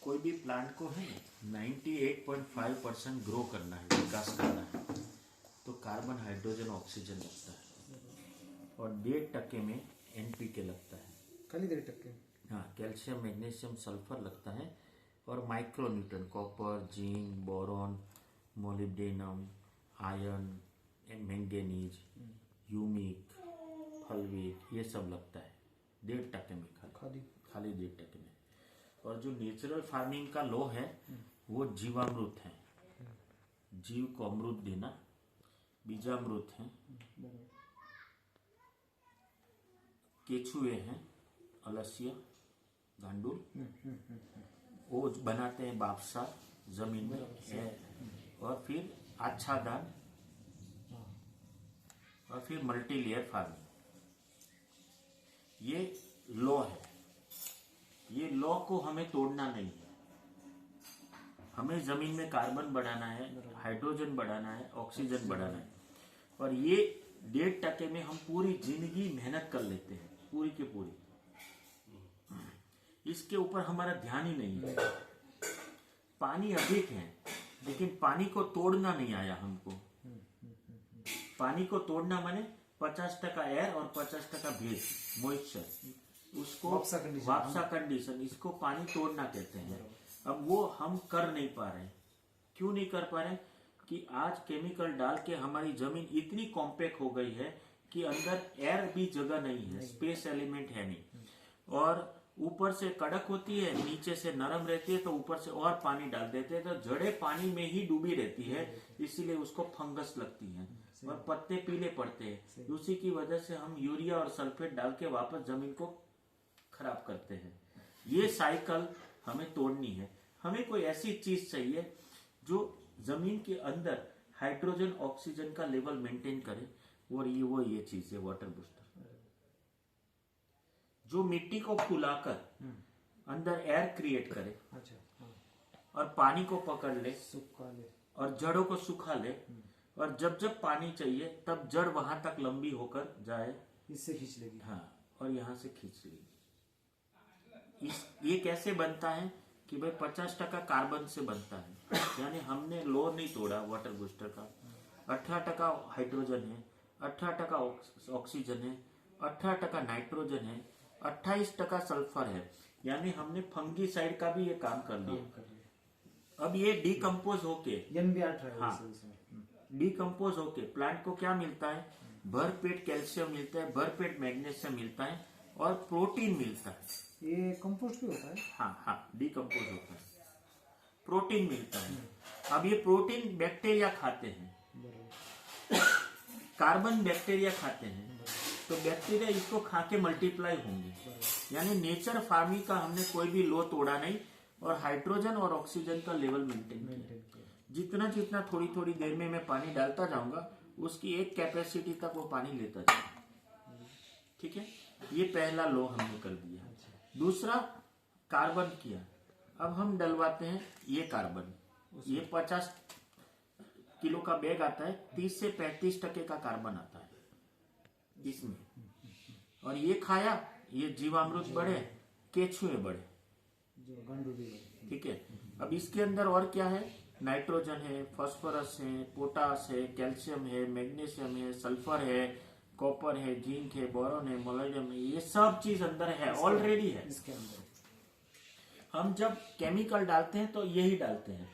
कोई भी प्लांट को है 98.5% ग्रो करना है, विकास करना है, तो कार्बन, हाइड्रोजन, ऑक्सीजन लगता है और 1.5% में NPK लगता है। खाली 1.5%? हाँ, कैल्शियम, मैग्नीशियम, सल्फर लगता है और micro nutrient copper, zinc, boron, molybdenum, iron, manganese, humic, phosphate, ये सब लगता है 1.5% में, खाली 1.5% में। और जो नेचुरल फार्मिंग का लॉ है वो जीवामृत है, जीव को अमृत देना, बीजामृत है, केचुए हैं, अलसिया, गांडुल, वो बनाते हैं बापसा जमीन में, और फिर आच्छादन, और फिर मल्टी लेयर फार्मिंग। ये लॉ है, ये लॉ को हमें तोड़ना नहीं है। हमें जमीन में कार्बन बढ़ाना है, हाइड्रोजन बढ़ाना है, ऑक्सीजन बढ़ाना है, और ये 1.5% में हम पूरी जिंदगी मेहनत कर लेते हैं, पूरी की पूरी। इसके ऊपर हमारा ध्यान ही नहीं है। पानी अधिक है लेकिन पानी को तोड़ना नहीं आया हमको। पानी को तोड़ना माने 50% एयर और 50% भेज, मॉइस्चर, उसको वापसा कंडीशन, इसको पानी तोड़ना कहते हैं। अब वो हम कर नहीं पा रहे। क्यों नहीं कर पा रहे? कि आज केमिकल डाल के हमारी जमीन इतनी कॉम्पैक्ट हो गई है कि अंदर एयर भी जगह नहीं है, स्पेस एलिमेंट है नहीं, और ऊपर से कड़क होती है, नीचे से नरम रहती है, तो ऊपर से और पानी डाल देते हैं तो जड़ें पानी में ही डूबी रहती है, इसीलिए उसको फंगस लगती है और पत्ते पीले पड़ते हैं। उसी की वजह से हम यूरिया और सल्फेट डाल के वापस जमीन को खराब करते हैं। ये साइकिल हमें तोड़नी है। हमें कोई ऐसी चीज चाहिए जो जमीन के अंदर हाइड्रोजन, ऑक्सीजन का लेवल मेंटेन करे, और ये चीज है वाटर बूस्टर, जो मिट्टी को फुलाकर अंदर एयर क्रिएट करे, और पानी को पकड़ ले, सुखा ले, और जड़ों को सुखा ले, और जब जब पानी चाहिए तब जड़ वहां तक लंबी होकर जाए, इससे खींच लेगी। हाँ, और यहाँ से खींच लेगी। ये कैसे बनता है कि भाई 50% कार्बन से बनता है, यानी हमने लो नहीं तोड़ा वाटर बूस्टर का। 18% हाइड्रोजन है, 18% ऑक्सीजन है, 18% नाइट्रोजन है, 28% सल्फर है, यानी हमने फंगीसाइड का भी ये काम कर लिया। अब ये डिकम्पोज होके, हाँ, डिकम्पोज होके प्लांट को क्या मिलता है? भरपेट कैल्शियम मिलता है, भरपेट मैग्नीशियम मिलता है, और प्रोटीन मिलता है। ये कंपोस्ट भी होता है? हाँ, डिकम्पोज होता है, प्रोटीन मिलता है। अब ये प्रोटीन बैक्टीरिया खाते हैं, कार्बन बैक्टीरिया खाते हैं, तो बैक्टीरिया इसको खा के मल्टीप्लाई होंगे। यानी नेचर फार्मिंग का हमने कोई भी लो तोड़ा नहीं, और हाइड्रोजन और ऑक्सीजन का लेवल मेंटेन किया। जितना जितना थोड़ी थोड़ी देर में मैं पानी डालता जाऊंगा, उसकी एक कैपेसिटी तक वो पानी लेता जाएगा। ठीक है, ये पहला लो हमने कर दिया। दूसरा कार्बन किया। अब हम डलवाते हैं ये कार्बन। ये 50 किलो का बैग आता है, 30 से 35% का कार्बन आता है इसमें, और ये खाया, ये जीवामृत बढ़े, केचुए बढ़े, ठीक है। अब इसके अंदर और क्या है? नाइट्रोजन है, फास्फोरस है, पोटास है, कैल्शियम है, मैग्नीशियम है, सल्फर है, कॉपर है, जिंक है, बोरॉन है, मोलिब्डेनम है, ये सब चीज अंदर है, ऑलरेडी है इसके अंदर। हम जब केमिकल डालते हैं तो यही डालते हैं,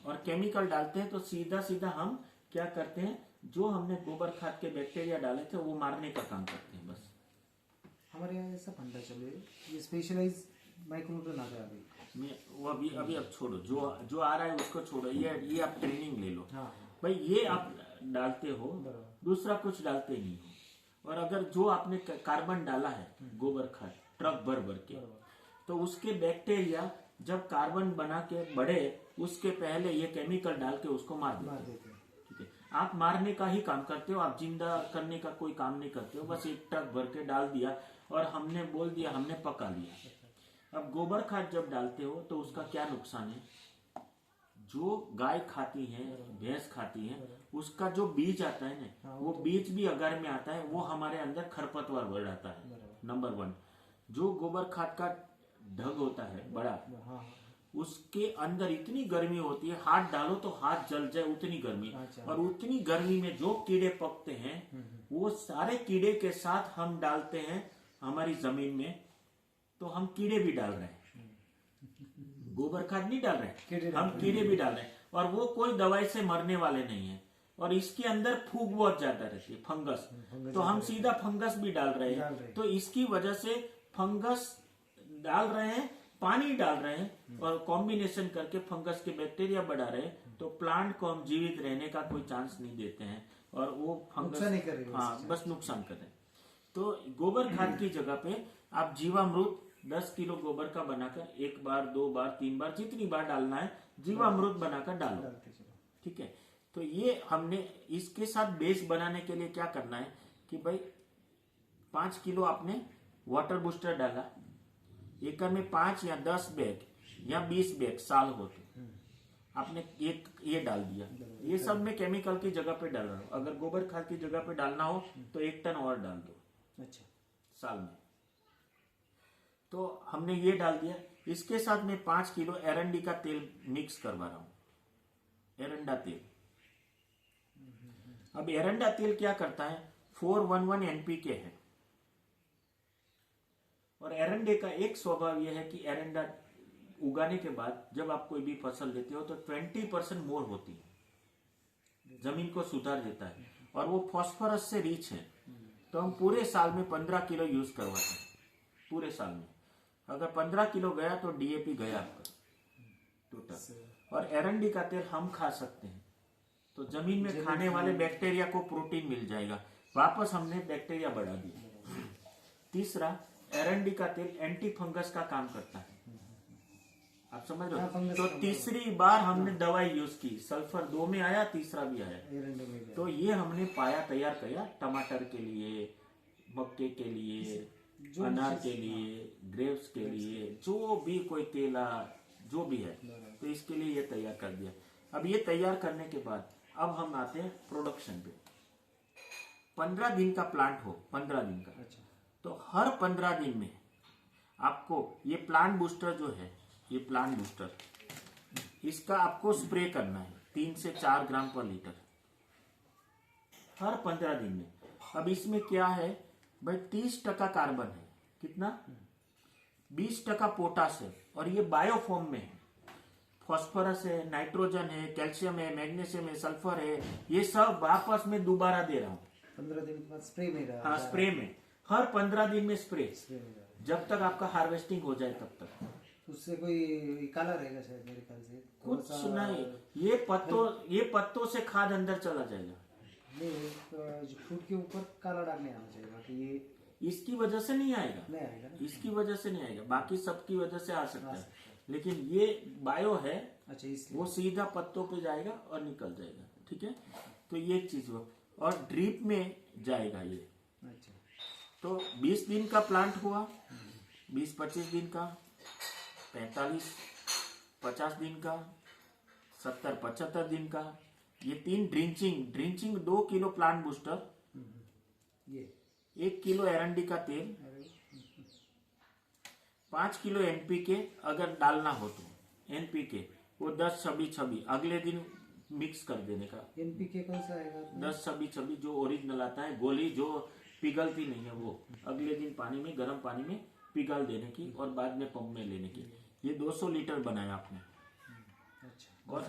और केमिकल डालते हैं तो सीधा सीधा हम क्या करते हैं, जो हमने गोबर खाद के बैक्टीरिया डाले थे वो मारने का काम करते हैं बस। हमारे यहाँ ऐसा फंडा चले, ये स्पेशलाइज माइक्रोन्यूट्रन आ गया अभी। वो अभी अब छोड़ो, जो आ रहा है उसको छोड़ो, ये आप ट्रेनिंग ले लो। हाँ। भाई ये आप डालते हो, दूसरा कुछ डालते नहीं हो। और अगर जो आपने कार्बन डाला है गोबर खाद ट्रक भर भर के, तो उसके बैक्टीरिया जब कार्बन बना के बढ़े, उसके पहले ये केमिकल डाल के उसको मार देते हैं। ठीक है, आप मारने का ही काम करते हो, आप जिंदा करने का कोई काम नहीं करते हो। बस एक ट्रक भर के डाल दिया और हमने बोल दिया हमने पका लिया। अब गोबर खाद जब डालते हो तो उसका क्या नुकसान है? जो गाय खाती है, भैंस खाती है, उसका जो बीज आता है ना, वो बीज भी अगर में आता है, वो हमारे अंदर खरपतवार बढ़ाता है। नंबर 1। जो गोबर खाद का ढग होता है बड़ा, उसके अंदर इतनी गर्मी होती है, हाथ डालो तो हाथ जल जाए, उतनी गर्मी। और उतनी गर्मी में जो कीड़े पकते हैं, वो सारे कीड़े के साथ हम डालते हैं हमारी जमीन में, तो हम कीड़े भी डाल रहे हैं। गोबर खाद नहीं डाल रहे, हम कीड़े भी डाल रहे हैं, और वो कोई दवाई से मरने वाले नहीं है। और इसके अंदर फूग बहुत ज्यादा रहती है, फंगस, तो हम सीधा फंगस भी डाल रहे हैं। तो इसकी वजह से फंगस डाल रहे हैं, पानी डाल रहे हैं, और कॉम्बिनेशन करके फंगस के बैक्टीरिया बढ़ा रहे हैं, तो प्लांट को हम जीवित रहने का कोई चांस नहीं देते हैं, और वो फंगस बस नुकसान कर रहे हैं। तो गोबर खाद की जगह पे आप जीवामृत 10 किलो गोबर का बनाकर 1 बार 2 बार 3 बार जितनी बार डालना है जीवामृत बनाकर डालो, ठीक है। तो ये हमने इसके साथ बेस बनाने के लिए क्या करना है कि भाई 5 किलो आपने वाटर बूस्टर डाला, एकड़ में 5 या 10 बैग या 20 बैग साल हो तो आपने एक ये डाल दिया। ये सब मैं केमिकल की जगह पे डाल रहा हूँ, अगर गोबर खाद की जगह पे डालना हो तो 1 टन और डाल दो। अच्छा, साल में। तो हमने ये डाल दिया। इसके साथ में 5 किलो एरंडी का तेल मिक्स करवा रहा हूं, एरंडा तेल। अब एरंडा तेल क्या करता है, 411 NPK है, और एरंडे का एक स्वभाव यह है कि एरंडा उगाने के बाद जब आप कोई भी फसल लेते हो तो 20% मोर होती है, जमीन को सुधार देता है, और वो फास्फोरस से रिच है। तो हम पूरे साल में 15 किलो यूज करवाते हैं, पूरे साल में। अगर 15 किलो गया तो DAP गया आपका टोटल। और एरंडी का तेल हम खा सकते हैं, तो जमीन में खाने वाले बैक्टीरिया को प्रोटीन मिल जाएगा, वापस हमने बैक्टीरिया बढ़ा दिया। तीसरा, एरंडी का तेल एंटी फंगस का काम करता है, आप समझ रहे हो। तो तीसरी बार हमने दवाई यूज की, सल्फर 2 में आया, तीसरा भी आया। तो ये हमने पाया तैयार किया टमाटर के लिए, मक्के के लिए, अनार के लिए, ग्रेप्स के लिए, जो भी कोई केला जो भी है, तो इसके लिए ये तैयार कर दिया। अब ये तैयार करने के बाद अब हम आते हैं प्रोडक्शन पे। 15 दिन का प्लांट हो, 15 दिन का, तो हर 15 दिन में आपको ये प्लांट बूस्टर जो है, ये प्लांट बूस्टर, इसका आपको स्प्रे करना है 3 से 4 ग्राम पर लीटर हर 15 दिन में। अब इसमें क्या है भाई, 30% कार्बन है, कितना, 20% पोटास है, और ये बायोफॉर्म में है। फास्फोरस है, नाइट्रोजन है, कैल्शियम है, मैग्नीशियम है, सल्फर है, ये सब वापस में दोबारा दे रहा हूँ 15 दिन के बाद स्प्रे में। हाँ, स्प्रे में, हर 15 दिन में स्प्रे, जब तक आपका हार्वेस्टिंग हो जाए तब तक। उससे कोई काला रहेगा शायद, मेरे ख्याल से कुछ नहीं, ये पत्तों से खाद अंदर चला जाएगा। जो फ्रूट के ऊपर काला दाग नहीं आना चाहिए, बाकी ये इसकी वजह से नहीं आएगा, नहीं आएगा ना? इसकी वजह से नहीं आएगा, बाकी सबकी वजह से आ सकता है, लेकिन ये बायो है। अच्छा, इसलिए वो सीधा पत्तों पे जाएगा और निकल जाएगा, ठीक है। तो ये चीज हो, और ड्रिप में जाएगा ये। अच्छा, तो 20 दिन का प्लांट हुआ, 20-25 दिन का, 45-50 दिन का, 70-75 दिन का, ये 3 ड्रिंचिंग 2 किलो प्लांट बूस्टर, ये 1 किलो एरंडी का तेल, 5 किलो NPK अगर डालना हो तो NPK वो 10-26 अगले दिन मिक्स कर देने का। NPK कौन सा आएगा? 10-26 जो ओरिजिनल आता है, गोली जो पिघलती नहीं है, वो अगले दिन पानी में, गर्म पानी में पिघल देने की, और बाद में पंप में लेने की। ये 200 लीटर बनाया आपने। अच्छा, और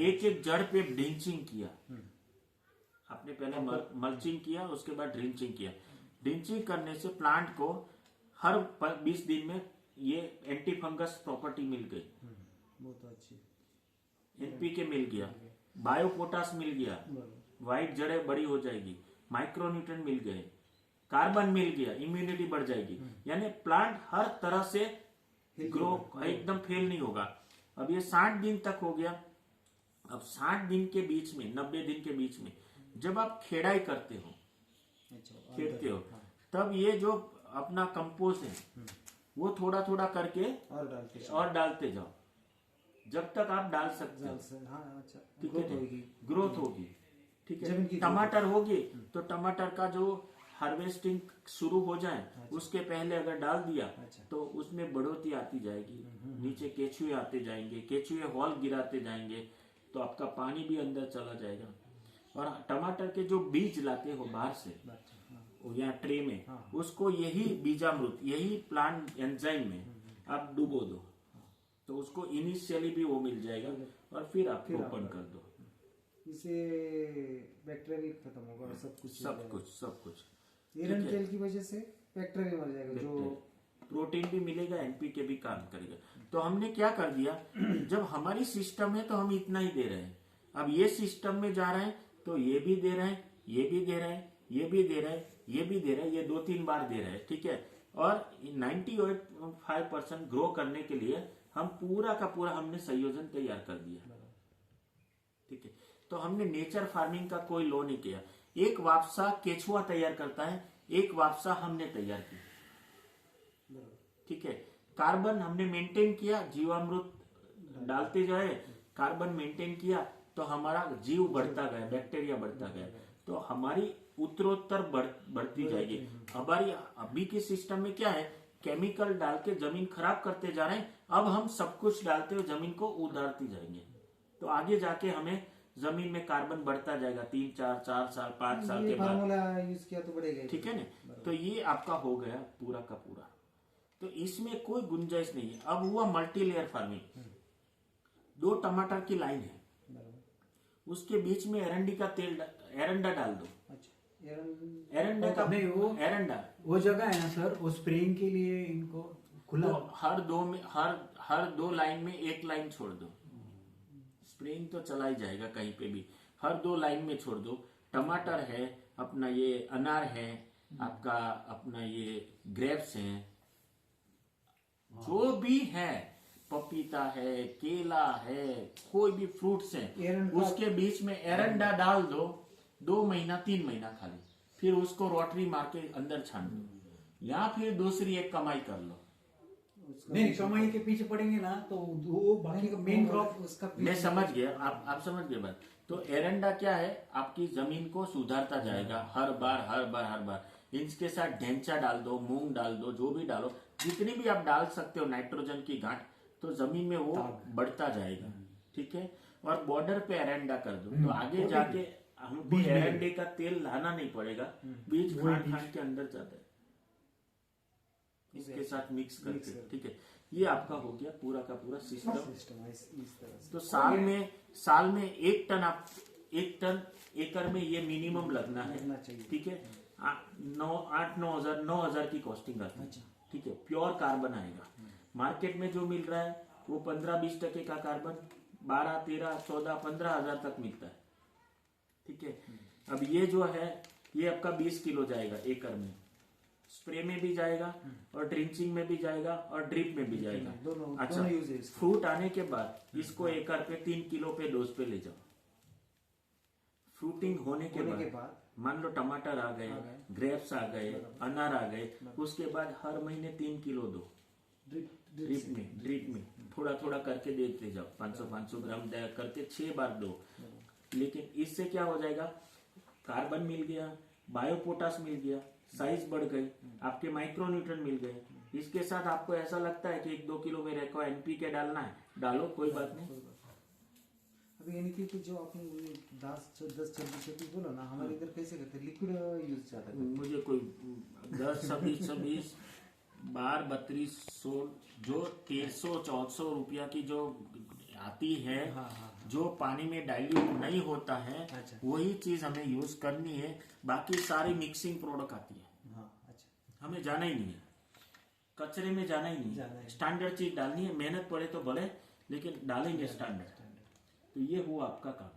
एक जड़ पे ड्रिंचिंग किया आपने, पहले मल्चिंग किया, उसके बाद ड्रिंचिंग किया। ड्रिंचिंग करने से प्लांट को हर 20 दिन में ये एंटी फंगस प्रॉपर्टी मिल गई, वो तो अच्छी, NPK मिल गया, बायो पोटास मिल गया, व्हाइट जड़ें बड़ी हो जाएगी, माइक्रोन्यूट्रिएंट मिल गए, कार्बन मिल गया, इम्यूनिटी बढ़ जाएगी। यानी प्लांट हर तरह से ग्रो, एकदम फेल नहीं होगा। अब ये 60 दिन तक हो गया। अब 60 दिन के बीच में, 90 दिन के बीच में जब आप खेड़ाई करते हो, खेड़ते हो, तब ये जो अपना कंपोस्ट है वो थोड़ा थोड़ा करके और डालते जाओ। जब तक आप डाल सकते हो, हाँ अच्छा, ठीक growth है, होगी। ग्रोथ होगी, ठीक जमीन की है। growth टमाटर होगी तो टमाटर का जो हार्वेस्टिंग शुरू हो जाए उसके पहले अगर डाल दिया अच्छा। तो उसमें बढ़ोतरी आती जाएगी, नीचे केचुए आते जाएंगे, केचुए हॉल गिराते जाएंगे, तो आपका पानी भी अंदर चला जाएगा। और टमाटर के जो बीज लाते हो बाहर से हाँ, या ट्रे में, हाँ। उसको यही बीजामृत, यही प्लांट एंजाइम में आप डुबो दो, तो उसको इनिशियली भी वो मिल जाएगा और फिर आप ओपन कर दो। इससे बैक्टीरिया भी खत्म होगा और सब कुछ सब कुछ एरंडेल की वजह से बैक्टीरिया भी मर जाएगा, जो प्रोटीन भी मिलेगा, एनपीके भी काम करेगा। तो हमने क्या कर दिया, जब हमारी सिस्टम है तो हम इतना ही दे रहे हैं, अब ये सिस्टम में जा रहे हैं तो ये भी दे रहे हैं, ये भी दे रहे हैं, ये भी दे रहे हैं, ये भी दे रहे हैं, ये 2-3 बार दे रहे हैं, ठीक है। और 98.5% ग्रो करने के लिए हम पूरा का पूरा हमने संयोजन तैयार कर दिया, ठीक है। तो हमने नेचर फार्मिंग का कोई लो नहीं किया। एक वापसा केचुआ तैयार करता है, एक वापसा हमने तैयार किया, ठीक है। कार्बन हमने मेंटेन किया, जीवामृत डालते जाए, कार्बन मेंटेन किया, तो हमारा जीव बढ़ता गया, बैक्टीरिया बढ़ता गया, तो हमारी उत्तरोत्तर बढ़ती जाएगी। हमारी अभी के सिस्टम में क्या है, केमिकल डाल के जमीन खराब करते जा रहे हैं, अब हम सब कुछ डालते हुए जमीन को उधारती जाएंगे, तो आगे जाके हमें जमीन में कार्बन बढ़ता जाएगा 3-4 साल 5 साल के बाद, फार्मूला यूज किया तो बढ़ेगा, ठीक है ना। तो ये आपका हो गया पूरा का पूरा, तो इसमें कोई गुंजाइश नहीं है। अब हुआ मल्टी लेयर फार्मिंग, 2 टमाटर की लाइन है, उसके बीच में एरंडी का तेल, एरंडा डाल दो। अच्छा, एरंडा का नहीं, वो एरंडा वो जगह है ना सर, वो स्प्रेइंग के लिए इनको खुला तो हर 2 लाइन में 1 लाइन छोड़ दो, स्प्रेइंग तो चला ही जाएगा कहीं पे भी, हर 2 लाइन में छोड़ दो। टमाटर है अपना, ये अनार है आपका, अपना ये ग्रेप्स हैं, जो भी है, पपीता है, केला है, कोई भी फ्रूट्स हैं, उसके बीच में एरंडा डाल दो, 2 महीना 3 महीना खाली, फिर उसको रोटरी मार के अंदर छान दो, या फिर दूसरी एक कमाई कर लो। नहीं, कमाई के पीछे पड़ेंगे ना तो वो बाकी का मेन क्रॉप उसका मैं समझ गया, आप समझ गए बात। तो एरंडा क्या है, आपकी जमीन को सुधारता जाएगा हर बार। इसके साथ ढेंचा डाल दो, मूंग डाल दो, जो भी डालो, जितनी भी आप डाल सकते हो नाइट्रोजन की गांठ, तो जमीन में वो बढ़ता जाएगा, ठीक है। और बॉर्डर पे एरंडा कर दो, तो आगे जाके हमको एरंडे का तेल लाना नहीं पड़ेगा, बीज खान के अंदर जाता है, इसके साथ मिक्स करके, ठीक है। ये आपका हो गया पूरा का पूरा सिस्टम। इस तरह से तो साल में 1 टन एकड़ में ये मिनिमम लगना है, ठीक है। 9,000 की कॉस्टिंग आती है, ठीक है। प्योर कार्बन आएगा, मार्केट में जो मिल रहा है वो 15-20% का कार्बन 12, 13, 14, 15,000 तक मिलता है, ठीक है। अब ये जो है ये आपका 20 किलो जाएगा एकड़ में, स्प्रे में भी जाएगा और ड्रिंचिंग में भी जाएगा और ड्रिप में भी जाएगा। अच्छा, फ्रूट आने के बाद इसको एकड़ पे 3 किलो पे डोज पे ले जाओ। फ्रूटिंग होने के बाद मान लो टमाटर आ गए, ग्रेप्स आ गए, अनार आ गए, उसके बाद हर महीने 3 किलो दो, ड्रिप में थोड़ा थोड़ा करके देते जाओ, 500 ग्राम करके 6 बार दो। लेकिन इससे क्या हो जाएगा, कार्बन मिल गया, बायोपोटास मिल गया, साइज बढ़ गई, आपके माइक्रोन्यूट्रन मिल गए। इसके साथ आपको ऐसा लगता है कि 1-2 किलो मेरे को एनपीके डालना है, डालो, कोई बात नहीं। अभी यानी कि जो आपने 10-26 बोला ना, हमारे इधर कैसे करते हैं, लिक्विड यूज ज्यादा करते हैं। मुझे कोई 10-26 बार 3200 जो 1300-1400 रुपया की जो आती है, जो पानी में डाइल्यूट नहीं होता है, वही चीज हमें यूज करनी है। बाकी सारी मिक्सिंग प्रोडक्ट आती है, हमें जाना ही नहीं है, कचरे में जाना ही नहीं है, स्टैंडर्ड चीज डालनी है। मेहनत पड़े तो बढ़े, लेकिन डालेंगे स्टैंडर्ड। तो ये हुआ आपका काम।